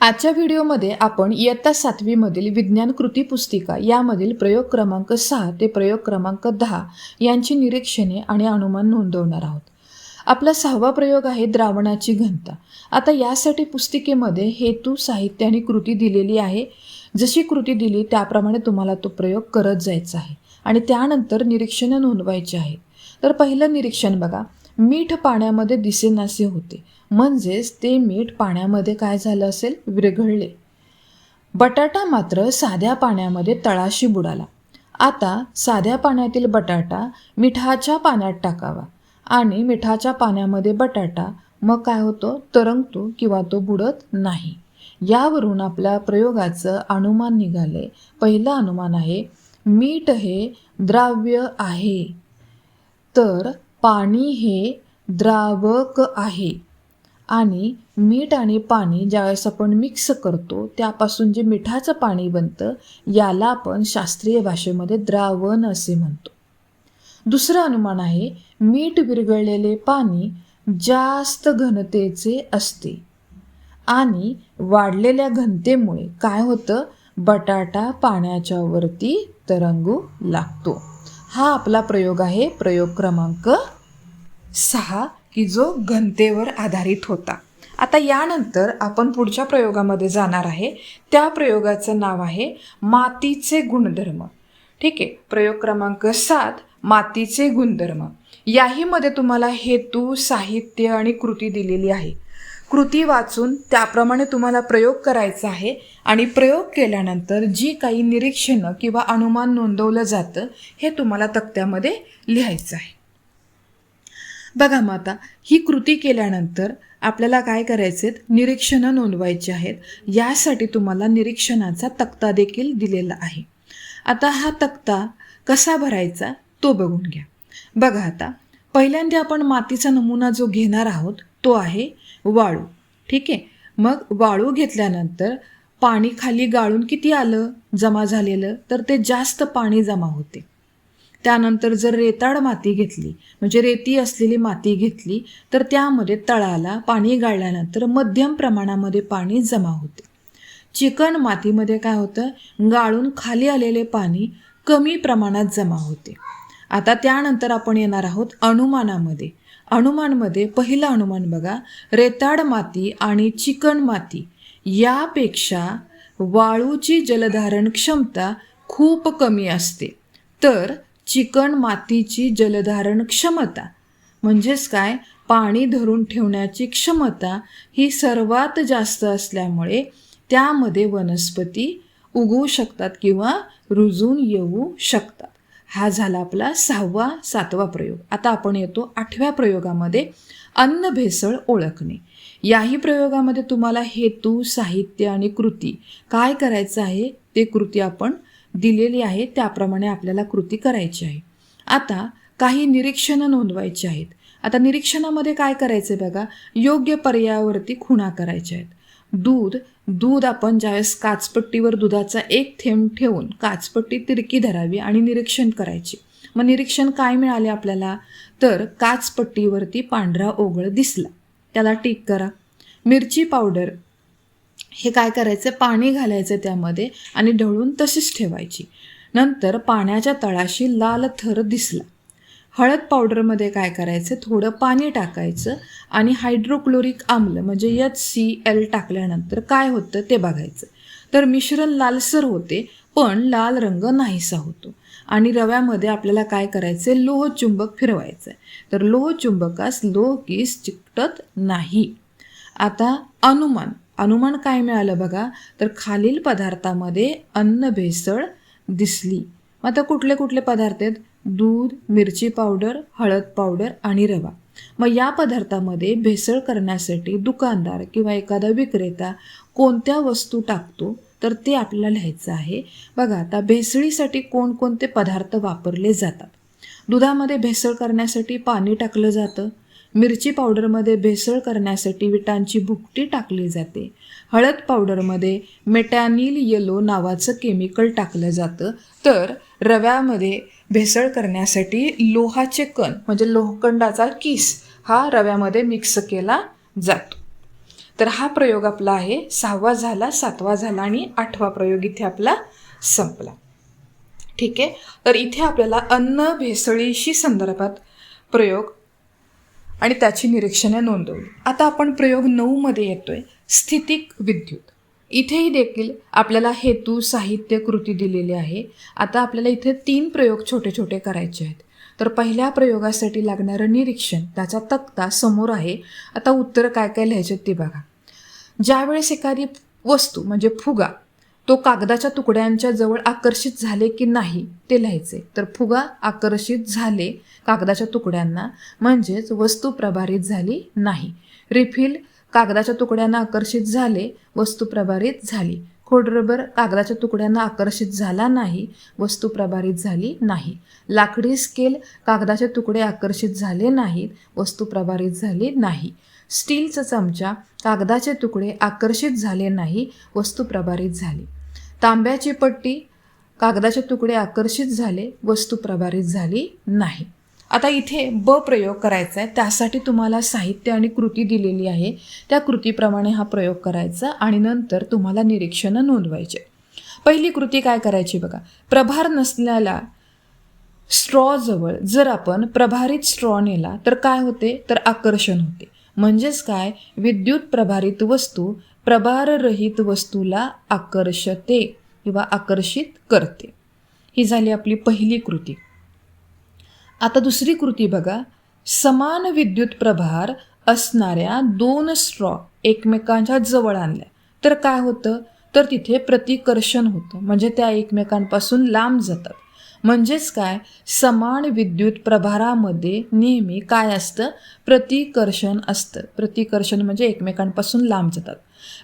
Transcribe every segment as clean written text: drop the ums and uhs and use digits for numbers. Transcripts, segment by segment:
आजच्या व्हिडिओमध्ये आपण इयत्ता 7वी मधील विज्ञान कृती पुस्तिका यामधील प्रयोग क्रमांक 6 ते प्रयोग क्रमांक 10 यांची निरीक्षणे आणि अनुमान नोंदवणार आहोत. आपला 6वा प्रयोग आहे द्रावणाची घनता. आता यासाठी पुस्तिकेमध्ये हेतू, साहित्य आणि कृती दिलेली आहे. जशी कृती दिली त्याप्रमाणे तुम्हाला तो प्रयोग करत जायचा आहे आणि त्यानंतर निरीक्षणे नोंदवायची आहेत. तर पहिलं निरीक्षण बघा, मीठ पाण्यामध्ये दिसेनासे होते, म्हणजेच ते मीठ पाण्यामध्ये काय झालं असेल, विरघळले. बटाटा मात्र साध्या पाण्यामध्ये तळाशी बुडाला. आता साध्या पाण्यातील बटाटा मिठाच्या पाण्यात टाकावा आणि मिठाच्या पाण्यामध्ये बटाटा मग काय होतो, तरंगतो किंवा तो बुडत नाही. यावरून आपल्या प्रयोगाचं अनुमान निघाले. पहिलं अनुमान आहे, मीठ हे द्राव्य आहे, तर पाणी हे द्रावक आहे आणि मीठ आणि पाणी ज्यावेळेस आपण मिक्स करतो त्यापासून जे मिठाचं पाणी बनतं याला आपण शास्त्रीय भाषेमध्ये द्रावण असे म्हणतो. दुसरं अनुमान आहे, मीठ विरघळलेले पाणी जास्त घनतेचे असते आणि वाढलेल्या घनतेमुळे काय होतं, बटाटा पाण्याच्या वरती तरंगू लागतो. हा आपला प्रयोग आहे, प्रयोग क्रमांक 6, की जो घनतेवर आधारित होता. आता यानंतर आपण पुढच्या प्रयोगामध्ये जाणार आहे. त्या प्रयोगाचं नाव आहे मातीचे गुणधर्म. ठीक आहे, प्रयोग क्रमांक 7 मातीचे गुणधर्म. याहीमध्ये तुम्हाला हेतू, साहित्य आणि कृती दिलेली आहे. कृती वाचून त्याप्रमाणे तुम्हाला प्रयोग करायचा आहे आणि प्रयोग केल्यानंतर जी काही निरीक्षणं किंवा अनुमान नोंदवलं जातं हे तुम्हाला तक्त्यामध्ये लिहायचं आहे. बघा मग आता ही कृती केल्यानंतर आपल्याला काय करायचे, निरीक्षणं नोंदवायची आहेत. यासाठी तुम्हाला निरीक्षणाचा तक्ता देखील दिलेला आहे. आता हा तक्ता कसा भरायचा तो बघून घ्या. बघा आता पहिल्यांदा आपण मातीचा नमुना जो घेणार आहोत तो आहे वाळू. ठीक आहे, मग वाळू घेतल्यानंतर पाणी खाली गाळून किती आलं जमा झालेलं, तर ते जास्त पाणी जमा होते. त्यानंतर जर रेताड माती घेतली, म्हणजे रेती असलेली माती घेतली, तर त्यामध्ये तळाला पाणी गाळल्यानंतर मध्यम प्रमाणामध्ये पाणी जमा होते. चिकण मातीमध्ये काय होतं, गाळून खाली आलेले पाणी कमी प्रमाणात जमा होते. आता त्यानंतर आपण येणार आहोत अनुमानामध्ये. अनुमानमध्ये पहिलं अनुमान बघा, रेताड माती आणि चिकण माती यापेक्षा वाळूची जलधारण क्षमता खूप कमी असते, तर चिकण मातीची जलधारण क्षमता म्हणजेच काय, पाणी धरून ठेवण्याची क्षमता ही सर्वात जास्त असल्यामुळे त्यामध्ये वनस्पती उगवू शकतात किंवा रुजून येऊ शकतात. हा झाला आपला 6वा 7वा प्रयोग. आता आपण येतो 8व्या प्रयोगामध्ये, अन्न भेसळ ओळखणे. याही प्रयोगामध्ये तुम्हाला हेतू, साहित्य आणि कृती काय करायचं आहे ते कृती आपण दिलेली आहे, त्याप्रमाणे आपल्याला कृती करायची आहे. आता काही निरीक्षणं नोंदवायची आहेत. आता निरीक्षणामध्ये काय करायचं आहे बघा, योग्य पर्यायावरती खुणा करायच्या आहेत. दूध आपण ज्यावेळेस काचपट्टीवर दुधाचा एक थेंब ठेवून काचपट्टी तिरकी धरावी आणि निरीक्षण करायची. मग निरीक्षण काय मिळाले आपल्याला, तर काचपट्टीवरती पांढरा ओघळ दिसला, त्याला टिक करा. मिरची पावडर हे काय करायचं, पाणी घालायचं त्यामध्ये आणि ढवळून तशीच ठेवायची. नंतर पाण्याच्या तळाशी लाल थर दिसला. हळद पावडरमध्ये काय करायचं, थोडं पाणी टाकायचं आणि हायड्रोक्लोरिक आम्ल म्हणजे HCl टाकल्यानंतर काय होतं ते बघायचं. तर मिश्रण लालसर होते पण लाल रंग नाहीसा होतो. आणि रव्यामध्ये आपल्याला काय करायचं, लोहचुंबक फिरवायचं, तर लोहचुंबकास लोहकीस चिकटत नाही. आता अनुमान काय मिळालं बघा, तर खालील पदार्थामध्ये अन्न भेसळ दिसली. आता कुठले कुठले पदार्थ आहेत, दूध, मिरची पावडर, हळद पावडर आणि रवा. मग या पदार्थामध्ये भेसळ करण्यासाठी दुकानदार किंवा एखादा विक्रेता कोणत्या वस्तू टाकतो तर ते आपल्याला लिहायचं आहे. बघा आता भेसळीसाठी कोणकोणते पदार्थ वापरले जातात. दुधामध्ये भेसळ करण्यासाठी पाणी टाकलं जातं. मिरची पावडरमध्ये भेसळ करण्यासाठी विटांची भुकटी टाकली जाते. हळद पावडरमध्ये मेटॅनिल येलो नावाचं केमिकल टाकलं जातं. तर रव्यामध्ये भेसळ करण्यासाठी लोहाचे कण म्हणजे लोहखंडाचा किस हा रव्यामध्ये मिक्स केला जातो. तर हा प्रयोग आपला आहे 6वा झाला, 7वा झाला आणि 8वा प्रयोग इथे आपला संपला. ठीक आहे. तर इथे आपल्याला अन्न भेसळीशी संदर्भात प्रयोग आणि त्याची निरीक्षणे नोंदवली. आता आपण प्रयोग 9 मध्ये येतोय, स्थितिक विद्युत. इथेही देखील आपल्याला हेतू, साहित्य, कृती दिलेली आहे. आता आपल्याला इथे 3 प्रयोग छोटे छोटे करायचे आहेत. तर पहिल्या प्रयोगासाठी लागणारं निरीक्षण, त्याचा तक्ता समोर आहे. आता उत्तर काय काय लिहायचे ते बघा. ज्यावेळेस एखादी वस्तू म्हणजे फुगा तो कागदाच्या तुकड्यांच्या जवळ आकर्षित झाले की नाही ते लिहायचे. तर फुगा आकर्षित झाले कागदाच्या तुकड्यांना म्हणजेच वस्तू प्रभारित झाली नाही. रिफिल कागदाच्या तुकड्यांना आकर्षित झाले, वस्तू प्रभारित झाली. खोडरबर कागदाच्या तुकड्यांना आकर्षित झाला नाही, वस्तू प्रभारित झाली नाही. लाकडी स्केल कागदाचे तुकडे आकर्षित झाले नाहीत, वस्तू प्रभारित झाली नाही. स्टीलचा चमचा कागदाचे तुकडे आकर्षित झाले नाही, वस्तू प्रभारित झाली. तांब्याची पट्टी कागदाचे तुकडे आकर्षित झाले, वस्तू प्रभारित झाली नाही. आता इथे ब प्रयोग करायचा आहे. त्यासाठी तुम्हाला साहित्य आणि कृती दिलेली आहे. त्या कृतीप्रमाणे हा प्रयोग करायचा आणि नंतर तुम्हाला निरीक्षणं नोंदवायचे. पहिली कृती काय करायची बघा. प्रभार नसलेल्या स्ट्रॉजवळ जर आपण प्रभारित स्ट्रॉ नेला तर काय होते, तर आकर्षण होते. म्हणजेच काय, विद्युत प्रभारित वस्तू प्रभाररहित वस्तूला आकर्षते किंवा आकर्षित करते. ही झाली आपली पहिली कृती. आता दुसरी कृती बघा. समान विद्युत प्रभार असणाऱ्या 2 स्ट्रॉ एकमेकांच्या जवळ आणल्या तर काय होतं, तर तिथे प्रतिकर्षण होतं. म्हणजे त्या एकमेकांपासून लांब जातात. म्हणजेच काय, समान विद्युत प्रभारामध्ये नेहमी काय असतं, प्रतिकर्षण असतं. प्रतिकर्षण म्हणजे एकमेकांपासून लांब जातात.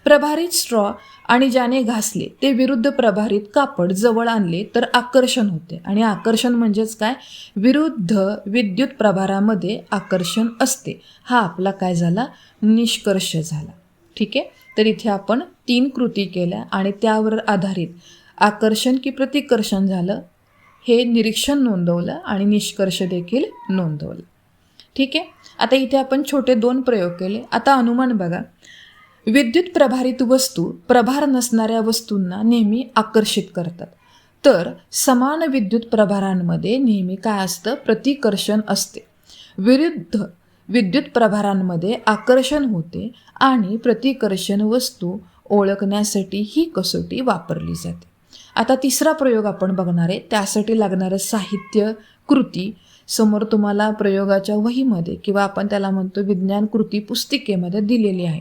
प्रभारित स्ट्रॉ आणि ज्याने घासले ते विरुद्ध प्रभारित कापड जवळ आणले तर आकर्षण होते. आणि आकर्षण म्हणजेच काय, विरुद्ध विद्युत प्रभारामध्ये आकर्षण असते. हा आपला काय झाला, निष्कर्ष झाला. ठीक आहे. तर इथे आपण 3 कृती केल्या आणि त्यावर आधारित आकर्षण की प्रतिकर्षण झालं हे निरीक्षण नोंदवलं आणि निष्कर्ष देखील नोंदवलं. ठीक आहे. आता इथे आपण छोटे 2 प्रयोग केले. आता अनुमान बघा. विद्युत प्रभारित वस्तू प्रभार नसणाऱ्या वस्तूंना नेहमी आकर्षित करतात. तर समान विद्युत प्रभारांमध्ये नेहमी काय असतं, प्रतिकर्षण असते. विरुद्ध विद्युत प्रभारांमध्ये आकर्षण होते आणि प्रतिकर्षण वस्तू ओळखण्यासाठी ही कसोटी वापरली जाते. आता तिसरा प्रयोग आपण बघणार आहे. त्यासाठी लागणारं साहित्य, कृती समोर तुम्हाला प्रयोगाच्या वहीमध्ये किंवा आपण त्याला म्हणतो विज्ञान कृती पुस्तिकेमध्ये दिलेली आहे.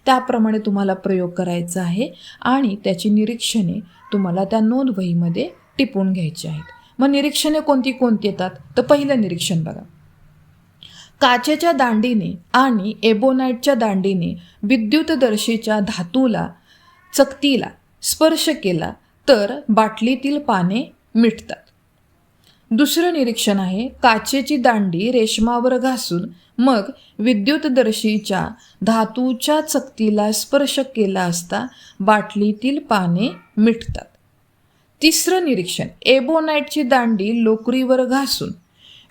त्याप्रमाणे तुम्हाला प्रयोग करायचा आहे आणि त्याची निरीक्षणे तुम्हाला त्या नोंदवहीमध्ये टिपून घ्यायची आहेत. मग निरीक्षणे कोणती कोणती येतात, तर पहिलं निरीक्षण बघा. काचेच्या दांडीने आणि एबोनाईटच्या दांडीने विद्युतदर्शीच्या धातूला चकतीला स्पर्श केला तर बाटलीतील पाने मिटतात. दुसरं निरीक्षण आहे. काचेची दांडी रेशमावर घासून मग विद्युतदर्शीच्या धातूच्या चकतीला स्पर्श केला असता बाटलीतील पाने मिटतात. तिसरं निरीक्षण. एबोनाईटची दांडी लोकरीवर घासून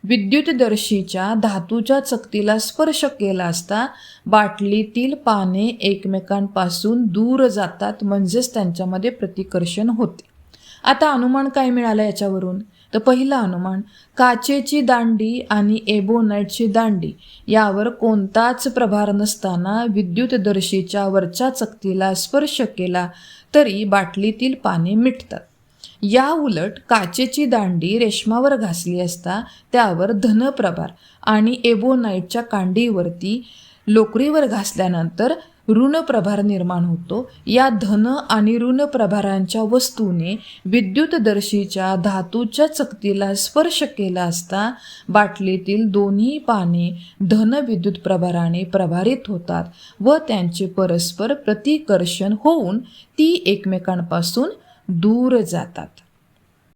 विद्युतदर्शीच्या धातूच्या चकतीला स्पर्श केला असता बाटलीतील पाने एकमेकांपासून दूर जातात. म्हणजेच त्यांच्यामध्ये प्रतिकर्षण होते. आता अनुमान काय मिळालं याच्यावरून, तर पहिलं अनुमान, काचेची दांडी आणि एबोनाईटची दांडी यावर कोणताच प्रभार नसताना विद्युतदर्शीच्या वरच्या चकतीला स्पर्श केला तरी बाटलीतील पाने मिटतात. या उलट काचेची दांडी रेशमावर घासली असता त्यावर धनप्रभार आणि एबोनाईटच्या कांडीवरती लोकरीवर घासल्यानंतर ऋणप्रभार निर्माण होतो. या धन आणि ऋण प्रभारांच्या वस्तूने विद्युतदर्शीच्या धातूच्या चकतीला स्पर्श केला असता बाटलीतील दोन्ही पाने धन विद्युत प्रभाराने प्रभारित होतात व त्यांचे परस्पर प्रतिकर्षण होऊन ती एकमेकांपासून दूर जातात.